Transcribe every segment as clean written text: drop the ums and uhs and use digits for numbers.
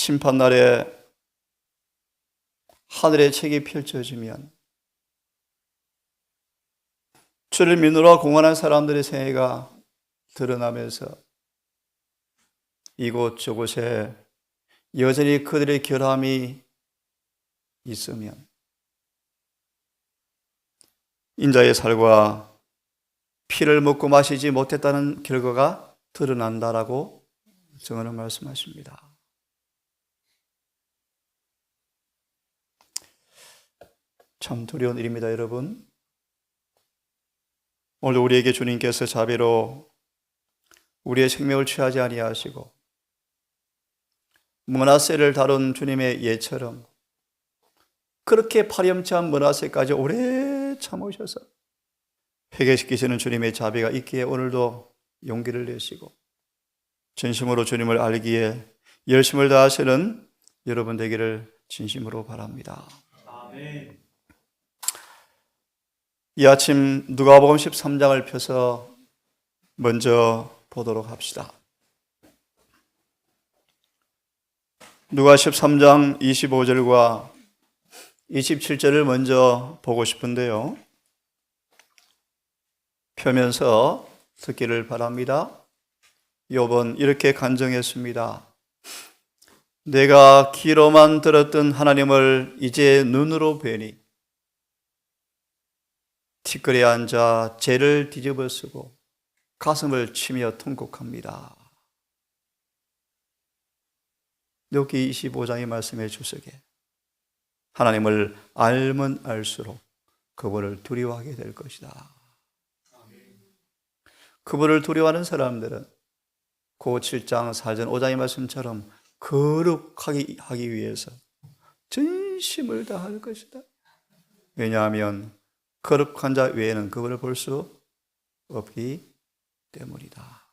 심판날에 하늘의 책이 펼쳐지면 주를 믿으러 공헌한 사람들의 생애가 드러나면서 이곳저곳에 여전히 그들의 결함이 있으면 인자의 살과 피를 먹고 마시지 못했다는 결과가 드러난다라고 증언을 말씀하십니다. 참 두려운 일입니다, 여러분. 오늘 우리에게 주님께서 자비로 우리의 생명을 취하지 아니하시고 므낫세를 다룬 주님의 예처럼 그렇게 파렴치한 므낫세까지 오래 참으셔서 회개시키시는 주님의 자비가 있기에 오늘도 용기를 내시고 진심으로 주님을 알기에 열심을 다하시는 여러분 되기를 진심으로 바랍니다. 아멘. 이 아침 누가복음 13장을 펴서 먼저 보도록 합시다. 누가 13장 25절과 27절을 먼저 보고 싶은데요. 펴면서 듣기를 바랍니다. 욥은 이렇게 간증했습니다. 내가 귀로만 들었던 하나님을 이제 눈으로 뵈니 티끌에 앉아 죄를 뒤집어쓰고 가슴을 치며 통곡합니다. 욥기 25장의 말씀의 주석에 하나님을 알면 알수록 그분을 두려워하게 될 것이다. 그분을 두려워하는 사람들은 그 7장 4절 5장의 말씀처럼 거룩하게 하기 위해서 전심을 다할 것이다. 왜냐하면 거룩한 자 외에는 그분을 볼 수 없기 때문이다.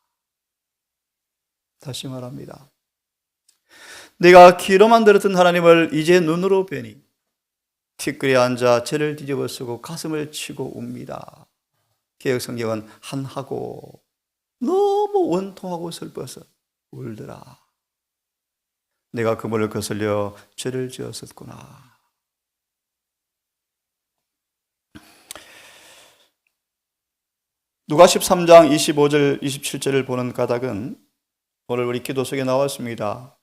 다시 말합니다. 내가 귀로만 들었던 하나님을 이제 눈으로 뵈니 티끌에 앉아 죄를 뒤집어쓰고 가슴을 치고 웁니다. 개역성경은 한하고 너무 원통하고 슬퍼서 울더라. 내가 그분을 거슬려 죄를 지었었구나. 누가 13장 25절 27절을 보는 까닭은 오늘 우리 기도 속에 나왔습니다.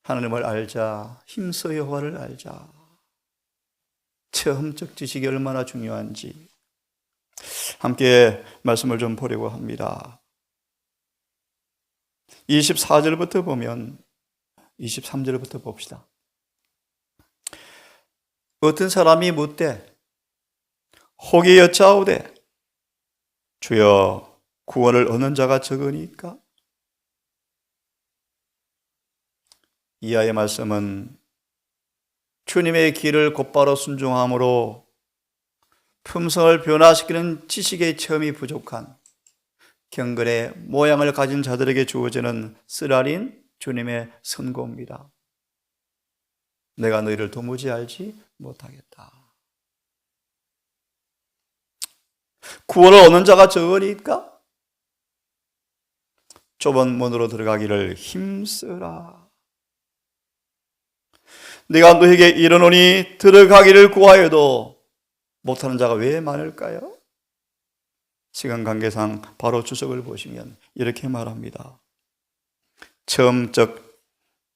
하나님을 알자, 힘써 여호와를 알자. 체험적 지식이 얼마나 중요한지 함께 말씀을 좀 보려고 합니다. 24절부터 보면 23절부터 봅시다. 어떤 사람이 묻되 혹이 여짜오되 주여 구원을 얻는 자가 적으니까? 이하의 말씀은 주님의 길을 곧바로 순종함으로 품성을 변화시키는 지식의 체험이 부족한 경건의 모양을 가진 자들에게 주어지는 쓰라린 주님의 선고입니다. 내가 너희를 도무지 알지 못하겠다. 구원을 얻는 자가 적으니까 좁은 문으로 들어가기를 힘쓰라. 내가 너에게 이르노니 들어가기를 구하여도 못하는 자가 왜 많을까요? 시간 관계상 바로 주석을 보시면 이렇게 말합니다. 체험적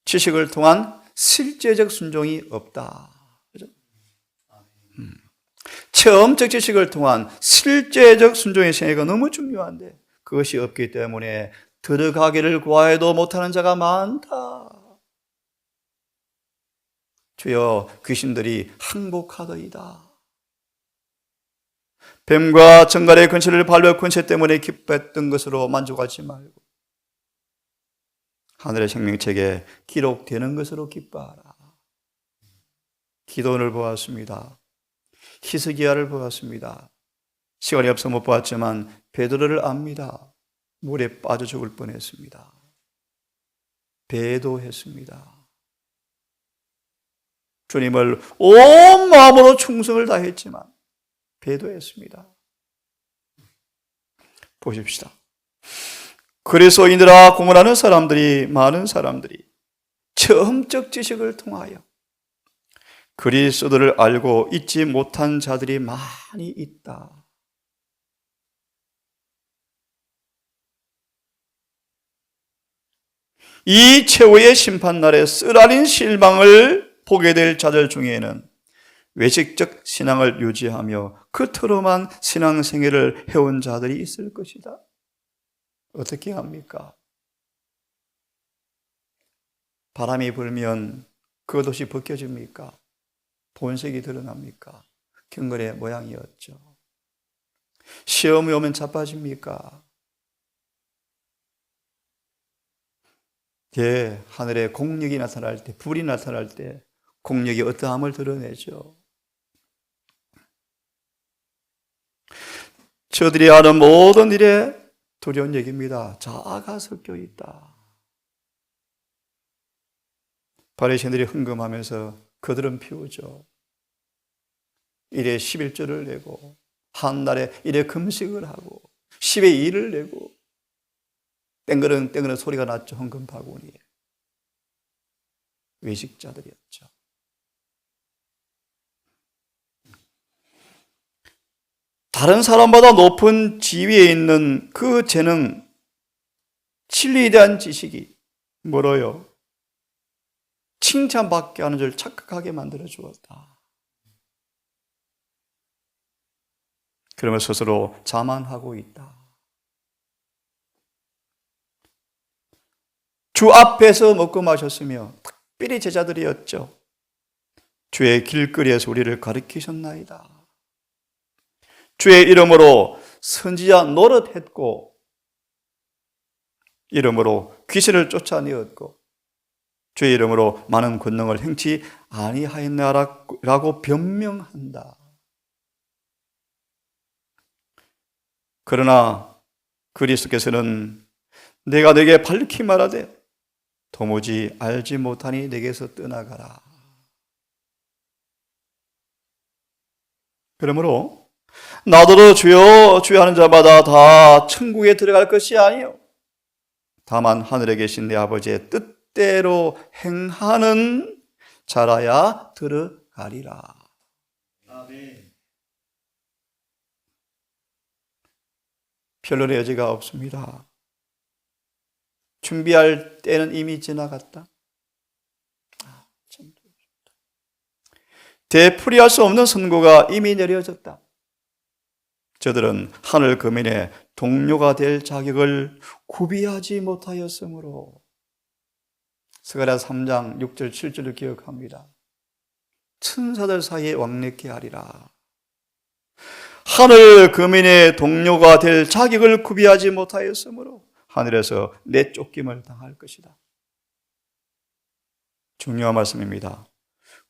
지식을 통한 실제적 순종이 없다. 그죠? 체험적 지식을 통한 실제적 순종의 생애가 너무 중요한데 그것이 없기 때문에 들어가기를 구하여도 못하는 자가 많다. 주여 귀신들이 항복하더이다. 뱀과 정갈의 근처를 밟아 근처 때문에 기뻐했던 것으로 만족하지 말고 하늘의 생명책에 기록되는 것으로 기뻐하라. 기도원을 보았습니다. 히스기야를 보았습니다. 시간이 없어 못 보았지만 베드로를 압니다. 물에 빠져 죽을 뻔했습니다. 배도했습니다. 주님을 온 마음으로 충성을 다했지만 배도했습니다. 보십시다. 그리스도인이라 공언하는 사람들이, 많은 사람들이 체험적 지식을 통하여 그리스도를 알고 잊지 못한 자들이 많이 있다. 이 최후의 심판날에 쓰라린 실망을 보게 될 자들 중에는 외식적 신앙을 유지하며 그토록만 신앙생활을 해온 자들이 있을 것이다. 어떻게 합니까? 바람이 불면 겉옷이 벗겨집니까? 본색이 드러납니까? 경건의 모양이었죠. 시험이 오면 자빠집니까? 하늘에 공력이 나타날 때, 불이 나타날 때 공력이 어떠함을 드러내죠. 저들이 하는 모든 일에 두려운 얘기입니다. 자아가 섞여 있다. 바리새인들이 흥금하면서 그들은 피우죠. 일에 11조를 내고 한 달에 일에 금식을 하고 10에 2를 내고 땡그런 땡그런 소리가 났죠. 헌금 바구니에. 외식자들이었죠. 다른 사람보다 높은 지위에 있는 그 재능, 진리에 대한 지식이 멀어요. 칭찬받게 하는 줄 착각하게 만들어 주었다. 그러면 스스로 자만하고 있다. 주 앞에서 먹고 마셨으며 특별히 제자들이었죠. 주의 길거리에서 우리를 가르치셨나이다. 주의 이름으로 선지자 노릇했고 이름으로 귀신을 쫓아내었고 주의 이름으로 많은 권능을 행치 아니하였나라고 변명한다. 그러나 그리스도께서는 내가 네게 밝히 말하되 도무지 알지 못하니 내게서 떠나가라. 그러므로 나더러 주여 주여 하는 자마다 다 천국에 들어갈 것이 아니요 다만 하늘에 계신 내 아버지의 뜻대로 행하는 자라야 들어가리라. 아멘. 변론의 여지가 없습니다. 준비할 때는 이미 지나갔다. 되풀이할 수 없는 선고가 이미 내려졌다. 저들은 하늘 거민의 동료가 될 자격을 구비하지 못하였으므로 스가랴 3장 6절 7절을 기억합니다. 천사들 사이에 왕래케 하리라. 하늘 거민의 동료가 될 자격을 구비하지 못하였으므로 하늘에서 내쫓김을 당할 것이다. 중요한 말씀입니다.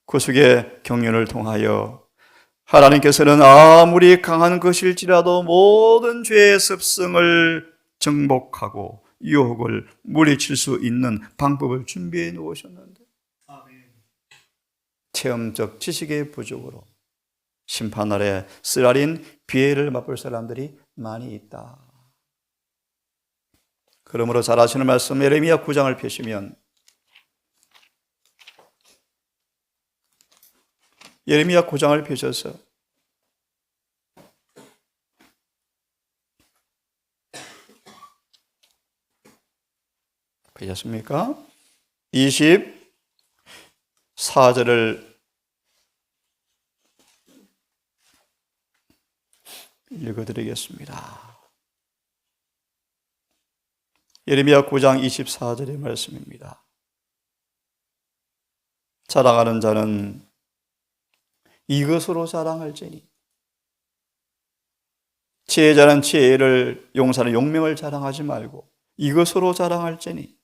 구속의 경륜을 통하여 하나님께서는 아무리 강한 것일지라도 모든 죄의 습성을 정복하고 유혹을 물리칠 수 있는 방법을 준비해 놓으셨는데 체험적 지식의 부족으로 심판날에 쓰라린 비애를 맛볼 사람들이 많이 있다. 그러므로 잘 아시는 말씀 예레미야 9장을 펴시면 예레미야 9장을 펴셔서 펴셨습니까? 24절을 읽어드리겠습니다. 예레미야 9장 24절의 말씀입니다. 자랑하는 자는 이것으로 자랑할지니 지혜자는 지혜를 용사는 용명을 자랑하지 말고 이것으로 자랑할지니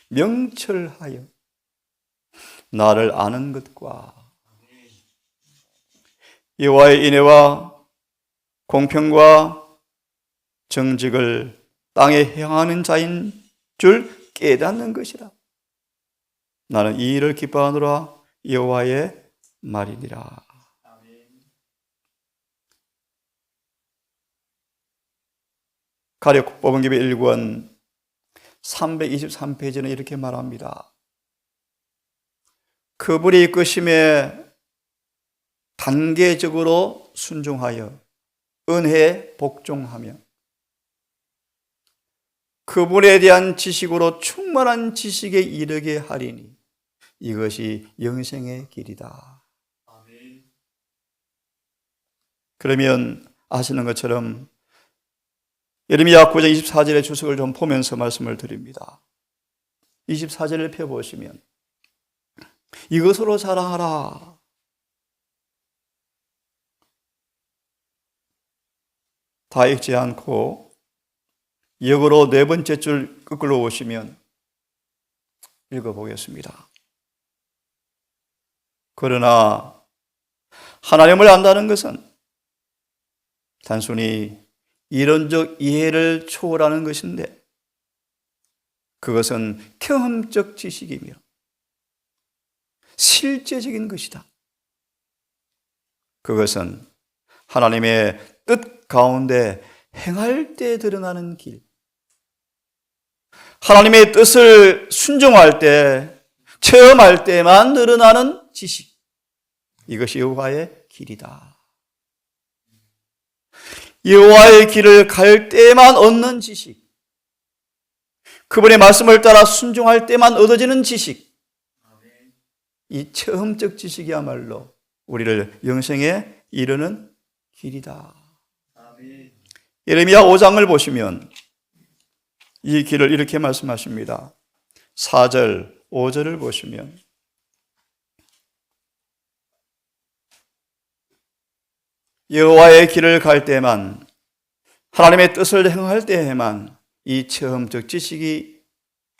명철하여 나를 아는 것과 여호와의 인애와 공평과 정직을 땅에 행하는 자인 줄 깨닫는 것이라. 나는 이 일을 기뻐하노라 여호와의 말이니라. 가령 법원기배 1권 323페이지는 이렇게 말합니다. 그분의 이끄심에 단계적으로 순종하여 은혜에 복종하며 그분에 대한 지식으로 충만한 지식에 이르게 하리니 이것이 영생의 길이다. 그러면 아시는 것처럼 예레미야 9장 24절의 주석을 좀 보면서 말씀을 드립니다. 24절을 펴보시면 이것으로 자랑하라. 다 읽지 않고 역으로 네 번째 줄 거꾸로 오시면 읽어보겠습니다. 그러나 하나님을 안다는 것은 단순히 이론적 이해를 초월하는 것인데 그것은 경험적 지식이며 실제적인 것이다. 그것은 하나님의 뜻 가운데 행할 때 드러나는 길, 하나님의 뜻을 순종할 때, 체험할 때만 드러나는 지식, 이것이 여호와의 길이다. 여호와의 길을 갈 때만 얻는 지식, 그분의 말씀을 따라 순종할 때만 얻어지는 지식, 이 체험적 지식이야말로 우리를 영생에 이르는 길이다. 예레미야 5장을 보시면 이 길을 이렇게 말씀하십니다. 4절, 5절을 보시면 여호와의 길을 갈 때만, 하나님의 뜻을 행할 때에만 이 체험적 지식이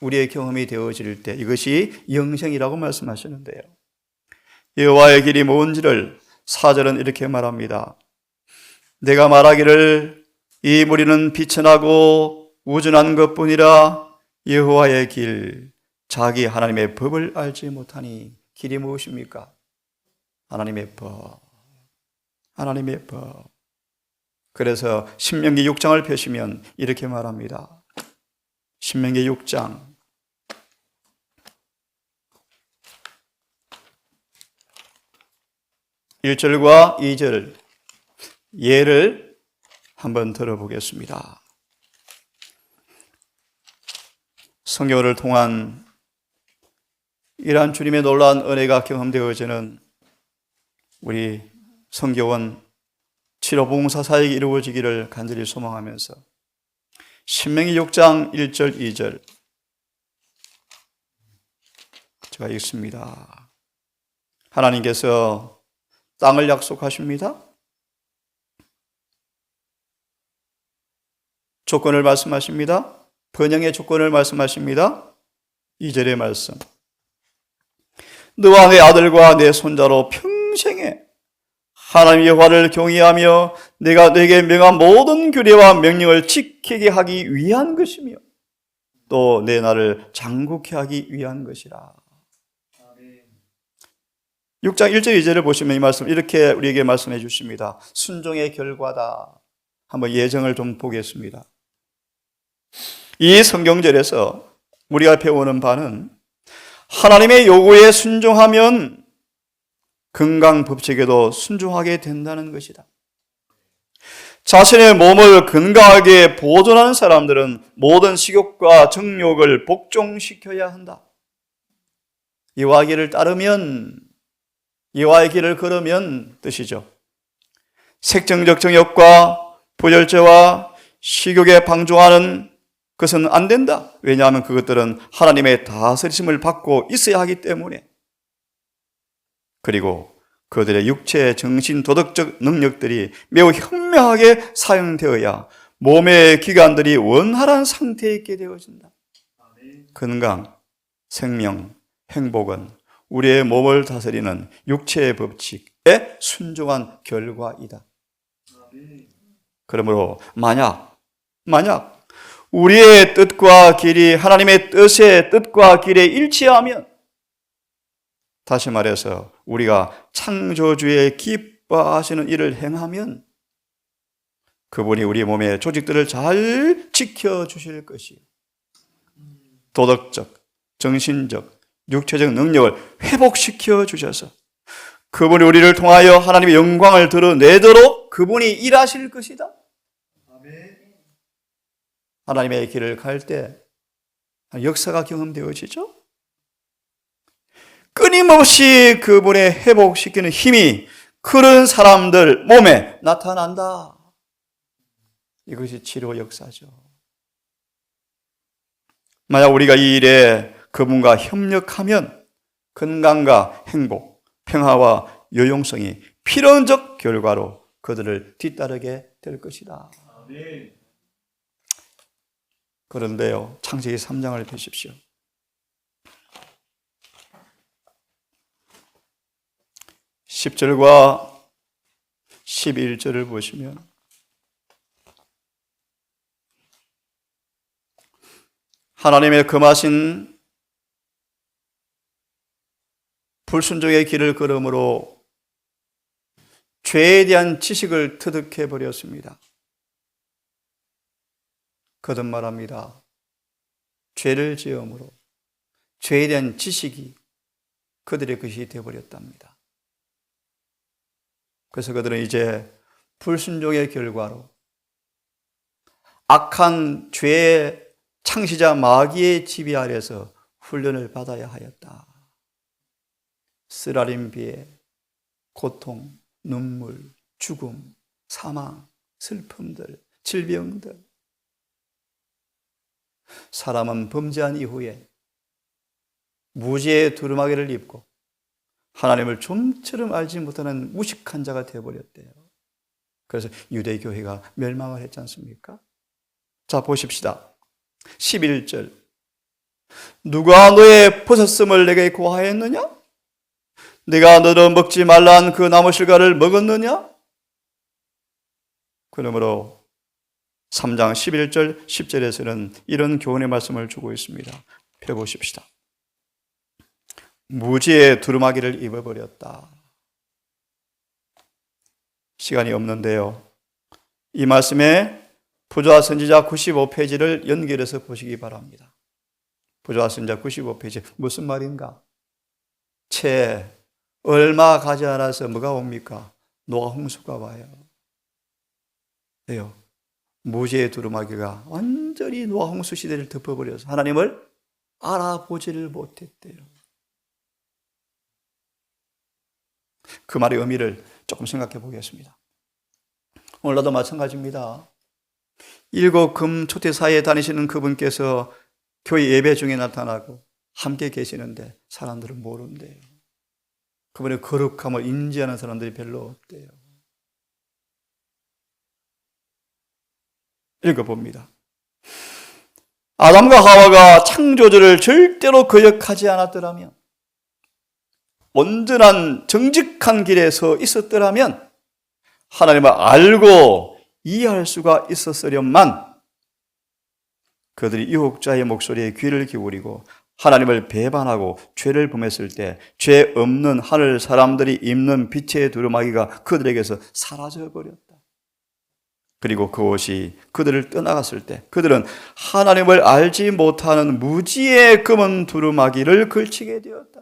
우리의 경험이 되어질 때 이것이 영생이라고 말씀하시는데요. 여호와의 길이 뭔지를 4절은 이렇게 말합니다. 내가 말하기를 이 무리는 비천하고 우준한 것뿐이라 여호와의 길, 자기 하나님의 법을 알지 못하니. 길이 무엇입니까? 하나님의 법. 하나님의 법. 그래서 신명기 6장을 펴시면 이렇게 말합니다. 신명기 6장 1절과 2절 예를 한번 들어보겠습니다. 성경을 통한 이러한 주님의 놀라운 은혜가 경험되어지는 우리 성교원 7호 봉사 사역이 이루어지기를 간절히 소망하면서 신명기 6장 1절 2절 제가 읽습니다. 하나님께서 땅을 약속하십니다. 조건을 말씀하십니다. 번영의 조건을 말씀하십니다. 2절의 말씀. 너와 내 아들과 내 손자로 평생에 하나님 여호와를 경외하며 내가 네게 명한 모든 규례와 명령을 지키게 하기 위한 것이며 또 내 나를 장국케 하기 위한 것이라. 6장 1절 2절을 보시면 이 말씀 이렇게 우리에게 말씀해 주십니다. 순종의 결과다. 한번 예정을 좀 보겠습니다. 이 성경절에서 우리가 배우는 바는 하나님의 요구에 순종하면 건강 법칙에도 순종하게 된다는 것이다. 자신의 몸을 건강하게 보존하는 사람들은 모든 식욕과 정욕을 복종시켜야 한다. 여호와의 길을 따르면, 여호와의 길을 걸으면 뜻이죠. 색정적 정욕과 부절제와 식욕에 방종하는 그것은 안 된다. 왜냐하면 그것들은 하나님의 다스리심을 받고 있어야 하기 때문에. 그리고 그들의 육체, 정신, 도덕적 능력들이 매우 현명하게 사용되어야 몸의 기관들이 원활한 상태에 있게 되어진다. 건강, 생명, 행복은 우리의 몸을 다스리는 육체의 법칙에 순종한 결과이다. 그러므로 만약 우리의 뜻과 길이 하나님의 뜻의 뜻과 길에 일치하면, 다시 말해서 우리가 창조주의 기뻐하시는 일을 행하면 그분이 우리 몸의 조직들을 잘 지켜주실 것이요, 도덕적, 정신적, 육체적 능력을 회복시켜 주셔서 그분이 우리를 통하여 하나님의 영광을 드러내도록 그분이 일하실 것이다. 하나님의 길을 갈 때 역사가 경험되어지죠. 끊임없이 그분의 회복시키는 힘이 그런 사람들 몸에 나타난다. 이것이 치료 역사죠. 만약 우리가 이 일에 그분과 협력하면 건강과 행복, 평화와 요용성이 필연적 결과로 그들을 뒤따르게 될 것이다. 그런데요, 창세기 3장을 보십시오. 10절과 11절을 보시면 하나님의 금하신 불순종의 길을 걸음으로 죄에 대한 지식을 터득해 버렸습니다. 거듭말합니다. 죄를 지음으로 죄에 대한 지식이 그들의 것이 되어버렸답니다. 그래서 그들은 이제 불순종의 결과로 악한 죄의 창시자 마귀의 지배 아래서 훈련을 받아야 하였다. 쓰라린 비에 고통, 눈물, 죽음, 사망, 슬픔들, 질병들. 사람은 범죄한 이후에 무지의 두루마기를 입고 하나님을 좀처럼 알지 못하는 무식한 자가 되어버렸대요. 그래서 유대교회가 멸망을 했지 않습니까? 자, 보십시다. 11절. 누가 너의 벗었음을 내게 고하였느냐? 네가 너를 먹지 말란 그 나무 실과를 먹었느냐? 그러므로 3장 11절 10절에서는 이런 교훈의 말씀을 주고 있습니다. 펴보십시다. 무지의 두루마기를 입어버렸다. 시간이 없는데요, 이 말씀에 부조와 선지자 95페이지를 연결해서 보시기 바랍니다. 부조와 선지자 95페이지 무슨 말인가? 채 얼마 가지 않아서 뭐가 옵니까? 노아 홍수가 와요. 왜요? 무지의 두루마기가 완전히 노아 홍수 시대를 덮어버려서 하나님을 알아보지를 못했대요. 그 말의 의미를 조금 생각해 보겠습니다. 오늘도 마찬가지입니다. 일곱 금 초대 사이에 다니시는 그분께서 교회 예배 중에 나타나고 함께 계시는데 사람들은 모른대요. 그분의 거룩함을 인지하는 사람들이 별로 없대요. 읽어봅니다. 아담과 하와가 창조주를 절대로 거역하지 않았더라면, 온전한 정직한 길에 서 있었더라면 하나님을 알고 이해할 수가 있었으련만 그들이 유혹자의 목소리에 귀를 기울이고 하나님을 배반하고 죄를 범했을 때 죄 없는 하늘 사람들이 입는 빛의 두루마기가 그들에게서 사라져버렸다. 그리고 그것이 그들을 떠나갔을 때 그들은 하나님을 알지 못하는 무지의 검은 두루마기를 걸치게 되었다.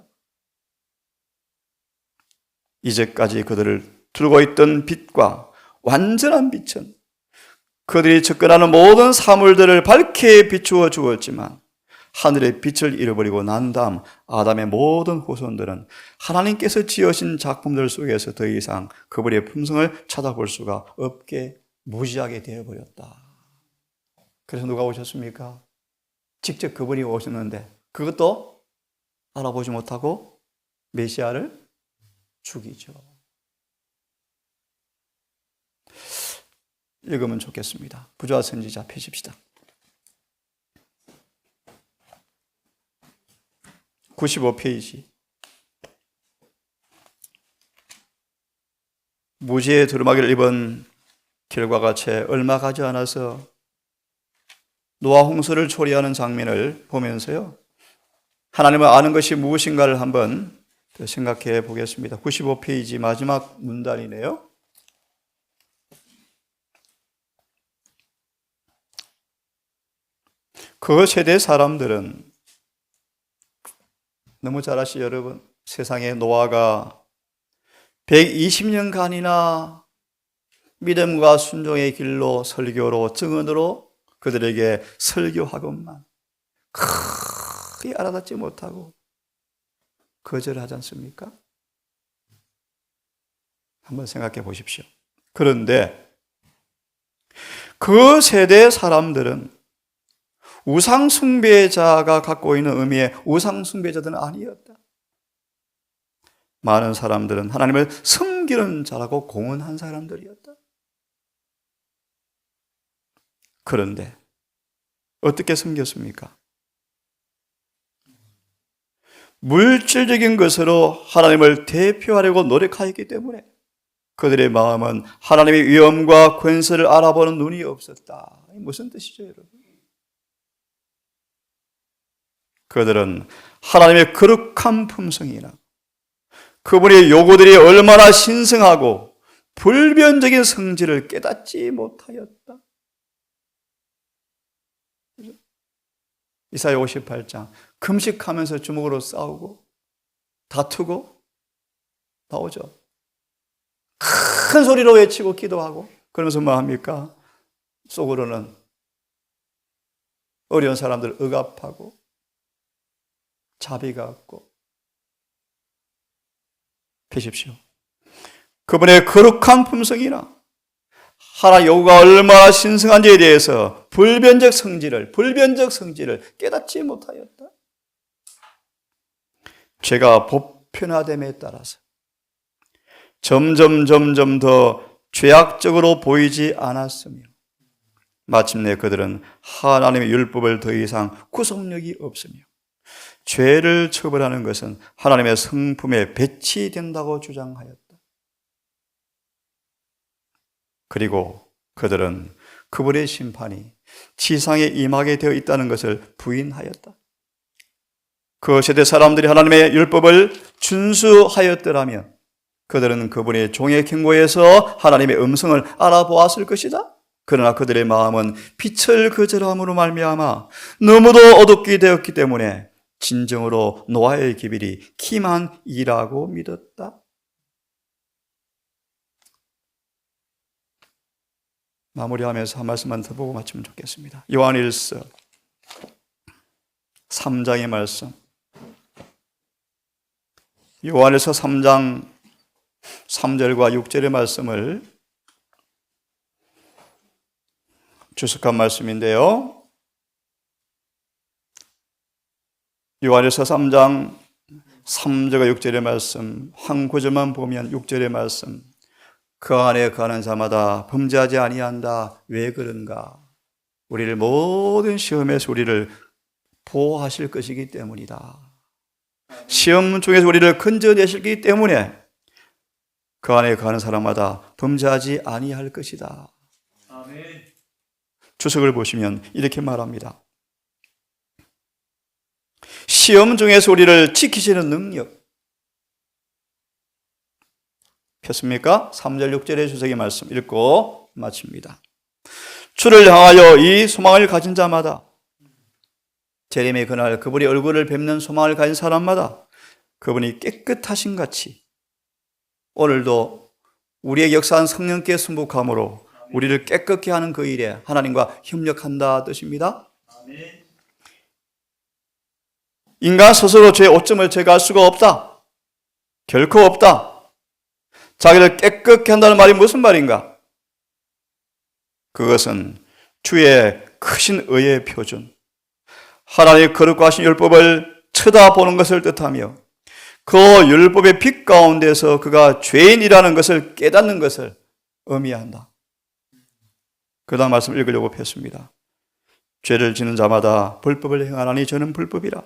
이제까지 그들을 두르고 있던 빛과 완전한 빛은 그들이 접근하는 모든 사물들을 밝게 비추어 주었지만 하늘의 빛을 잃어버리고 난 다음 아담의 모든 후손들은 하나님께서 지으신 작품들 속에서 더 이상 그분의 품성을 찾아볼 수가 없게 무지하게 되어버렸다. 그래서 누가 오셨습니까? 직접 그분이 오셨는데 그것도 알아보지 못하고 메시아를 죽이죠. 읽으면 좋겠습니다. 부조와 선지자 펴십시다. 95페이지. 무지의 두루마기를 입은 결과가 채 얼마 가지 않아서 노아 홍수를 초래하는 장면을 보면서요, 하나님을 아는 것이 무엇인가를 한번 생각해 보겠습니다. 95페이지 마지막 문단이네요. 그 세대 사람들은 너무 잘 아시죠, 여러분? 세상에 노아가 120년간이나 믿음과 순종의 길로 설교로 증언으로 그들에게 설교하건만 크게 알아듣지 못하고 거절하지 않습니까? 한번 생각해 보십시오. 그런데 그 세대 사람들은 우상숭배자가 갖고 있는 의미의 우상숭배자들은 아니었다. 많은 사람들은 하나님을 섬기는 자라고 공언한 사람들이었다. 그런데 어떻게 섬겼습니까? 물질적인 것으로 하나님을 대표하려고 노력하였기 때문에 그들의 마음은 하나님의 위엄과 권세를 알아보는 눈이 없었다. 무슨 뜻이죠, 여러분? 그들은 하나님의 거룩한 품성이나 그분의 요구들이 얼마나 신성하고 불변적인 성질을 깨닫지 못하였다. 이사야 58장 금식하면서 주먹으로 싸우고 다투고 나오죠. 큰 소리로 외치고 기도하고 그러면서 뭐 합니까? 속으로는 어려운 사람들 억압하고 자비가 없고. 보십시오. 그분의 거룩한 품성이나 하나님 요구가 얼마나 신성한지에 대해서 불변적 성질을 깨닫지 못하였다. 죄가 보편화됨에 따라서 점점 더 죄악적으로 보이지 않았으며 마침내 그들은 하나님의 율법을 더 이상 구속력이 없으며 죄를 처벌하는 것은 하나님의 성품에 배치된다고 주장하였다. 그리고 그들은 그분의 심판이 지상에 임하게 되어 있다는 것을 부인하였다. 그 세대 사람들이 하나님의 율법을 준수하였더라면 그들은 그분의 종의 경고에서 하나님의 음성을 알아보았을 것이다. 그러나 그들의 마음은 빛을 거절함으로 말미암아 너무도 어둡게 되었기 때문에 진정으로 노아의 기별이 기만 이라고 믿었다. 마무리하면서 한 말씀만 더 보고 마치면 좋겠습니다. 요한일서 3장의 말씀. 요한일서 3장 3절과 6절의 말씀을 주석한 말씀인데요. 요한일서 3장 3절과 6절의 말씀, 한 구절만 보면 6절의 말씀. 그 안에 거하는 자마다 범죄하지 아니한다. 왜 그런가? 우리를 모든 시험에서 우리를 보호하실 것이기 때문이다. 시험 중에서 우리를 건져내시기 때문에 그 안에 거하는 사람마다 범죄하지 아니할 것이다. 아멘. 주석을 보시면 이렇게 말합니다. 시험 중에서 우리를 지키시는 능력. 폈습니까? 3절 6절의 주석의 말씀 읽고 마칩니다. 주를 향하여 이 소망을 가진 자마다, 재림의 그날 그분의 얼굴을 뵙는 소망을 가진 사람마다 그분이 깨끗하신 같이 오늘도 우리의 역사한 성령께 순복함으로 우리를 깨끗게 하는 그 일에 하나님과 협력한다 뜻입니다. 인간 스스로 죄의 오점을 제거할 수가 없다. 결코 없다. 자기를 깨끗게 한다는 말이 무슨 말인가? 그것은 주의 크신 의의 표준, 하나님의 거룩하신 율법을 쳐다보는 것을 뜻하며 그 율법의 빛 가운데서 그가 죄인이라는 것을 깨닫는 것을 의미한다. 그 다음 말씀 읽으려고 폈습니다. 죄를 지는 자마다 불법을 행하나니 저는 불법이라.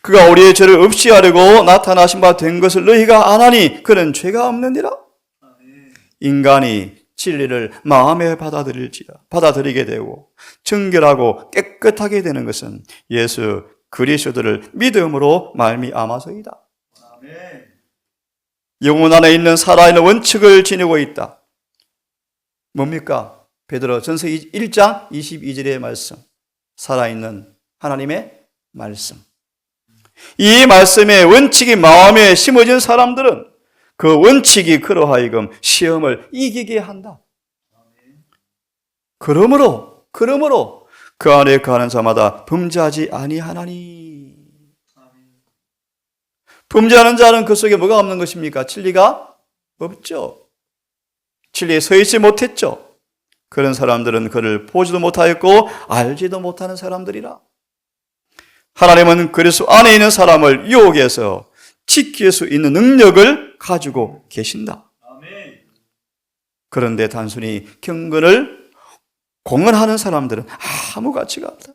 그가 우리의 죄를 없이 하려고 나타나신 바 된 것을 너희가 아나니 그는 죄가 없느니라. 인간이 진리를 마음에 받아들이게 되고 정결하고 깨끗하게 되는 것은 예수 그리스도를 믿음으로 말미암아서이다. 영혼 안에 있는 살아있는 원칙을 지니고 있다. 뭡니까? 베드로전서 1장 22절의 말씀. 살아있는 하나님의 말씀. 이 말씀의 원칙이 마음에 심어진 사람들은 그 원칙이 그러하여금 시험을 이기게 한다. 그러므로 그 안에 거하는 자마다 범죄하지 아니하나니. 범죄하는 자는 그 속에 뭐가 없는 것입니까? 진리가 없죠. 진리에 서 있지 못했죠. 그런 사람들은 그를 보지도 못하였고 알지도 못하는 사람들이라. 하나님은 그리스도 안에 있는 사람을 유혹해서 지킬 수 있는 능력을 가지고 계신다. 그런데 단순히 경건을 공언하는 사람들은 아무 가치가 없다.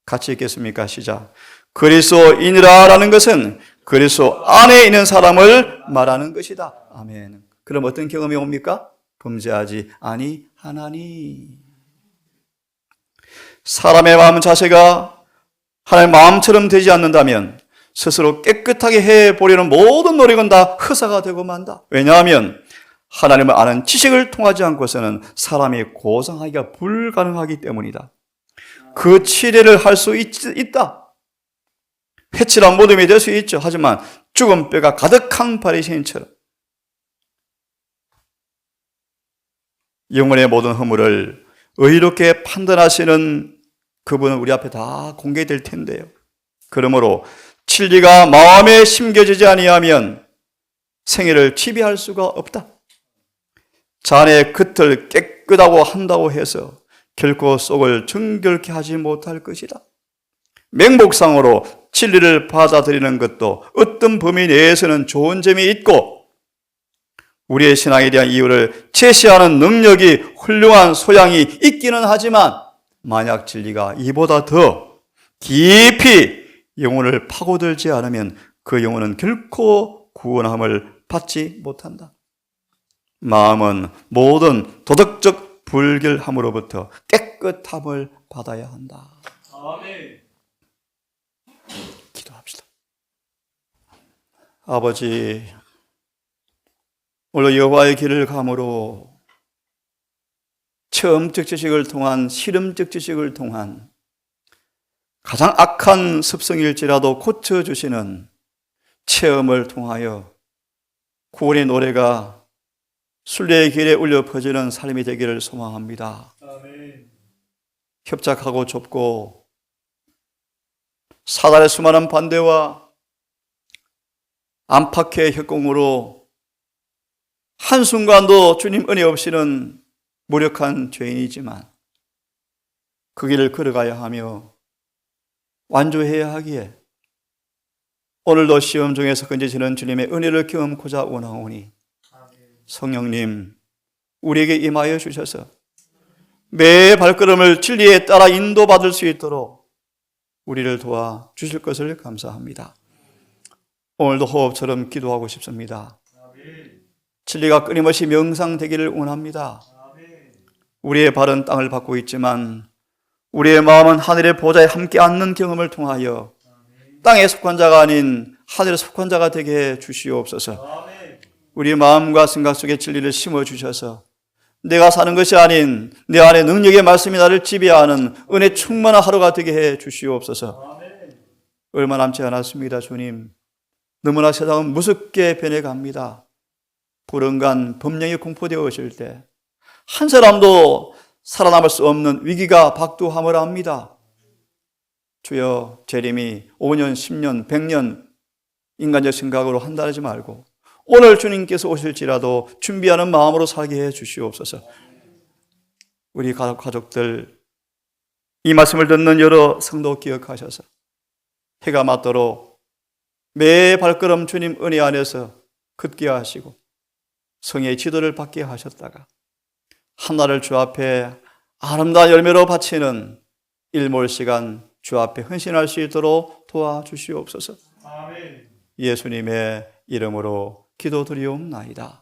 같이 읽겠습니까? 시작. 그리스도인이라 라는 것은 그리스도 안에 있는 사람을 말하는 것이다. 아멘. 그럼 어떤 경험이 옵니까? 범죄하지 아니하나니. 사람의 마음 자세가 하나님의 마음처럼 되지 않는다면 스스로 깨끗하게 해보려는 모든 노력은 다 허사가 되고 만다. 왜냐하면 하나님을 아는 지식을 통하지 않고서는 사람이 고상하기가 불가능하기 때문이다. 그 치료를 할 수 있다. 회칠한 모둠이 될 수 있죠. 하지만 죽은 뼈가 가득한 바리새인처럼 영혼의 모든 허물을 의롭게 판단하시는 그분은 우리 앞에 다 공개될 텐데요. 그러므로 진리가 마음에 심겨지지 아니하면 생애를 지배할 수가 없다. 자네의 겉을 깨끗하고 한다고 해서 결코 속을 정결케 하지 못할 것이다. 맹목상으로 진리를 받아들이는 것도 어떤 범위 내에서는 좋은 점이 있고 우리의 신앙에 대한 이유를 제시하는 능력이 훌륭한 소양이 있기는 하지만 만약 진리가 이보다 더 깊이 영혼을 파고들지 않으면 그 영혼은 결코 구원함을 받지 못한다. 마음은 모든 도덕적 불결함으로부터 깨끗함을 받아야 한다. 아멘. 기도합시다. 아버지, 오늘 여호와의 길을 감으로 체험적 지식을 통한 실험적 지식을 통한 가장 악한 습성일지라도 고쳐주시는 체험을 통하여 구원의 노래가 순례의 길에 울려 퍼지는 삶이 되기를 소망합니다. 아멘. 협착하고 좁고 사단의 수많은 반대와 안팎의 협공으로 한순간도 주님 은혜 없이는 무력한 죄인이지만 그 길을 걸어가야 하며 완주해야 하기에 오늘도 시험 중에서 건지시는 주님의 은혜를 경험코자 원하오니 성령님 우리에게 임하여 주셔서 매 발걸음을 진리에 따라 인도받을 수 있도록 우리를 도와 주실 것을 감사합니다. 오늘도 호흡처럼 기도하고 싶습니다. 진리가 끊임없이 명상되기를 원합니다. 우리의 발은 땅을 밟고 있지만 우리의 마음은 하늘의 보좌에 함께 앉는 경험을 통하여 땅에 속한 자가 아닌 하늘에 속한 자가 되게 해 주시옵소서. 우리 마음과 생각 속에 진리를 심어주셔서 내가 사는 것이 아닌 내 안에 능력의 말씀이 나를 지배하는 은혜 충만한 하루가 되게 해 주시옵소서. 얼마 남지 않았습니다. 주님, 너무나 세상은 무섭게 변해갑니다. 불언간 법령이 공포되어 오실 때 한 사람도 살아남을 수 없는 위기가 박두함을 압니다. 주여, 재림이 5년, 10년, 100년 인간적 생각으로 한다하지 말고 오늘 주님께서 오실지라도 준비하는 마음으로 살게 해 주시옵소서. 우리 가족들 이 말씀을 듣는 여러 성도 기억하셔서 해가 맞도록 매 발걸음 주님 은혜 안에서 걷게 하시고 성의 지도를 받게 하셨다가 하나를 주 앞에 아름다운 열매로 바치는 일몰 시간 주 앞에 헌신할 수 있도록 도와주시옵소서. 아멘. 예수님의 이름으로 기도드리옵나이다.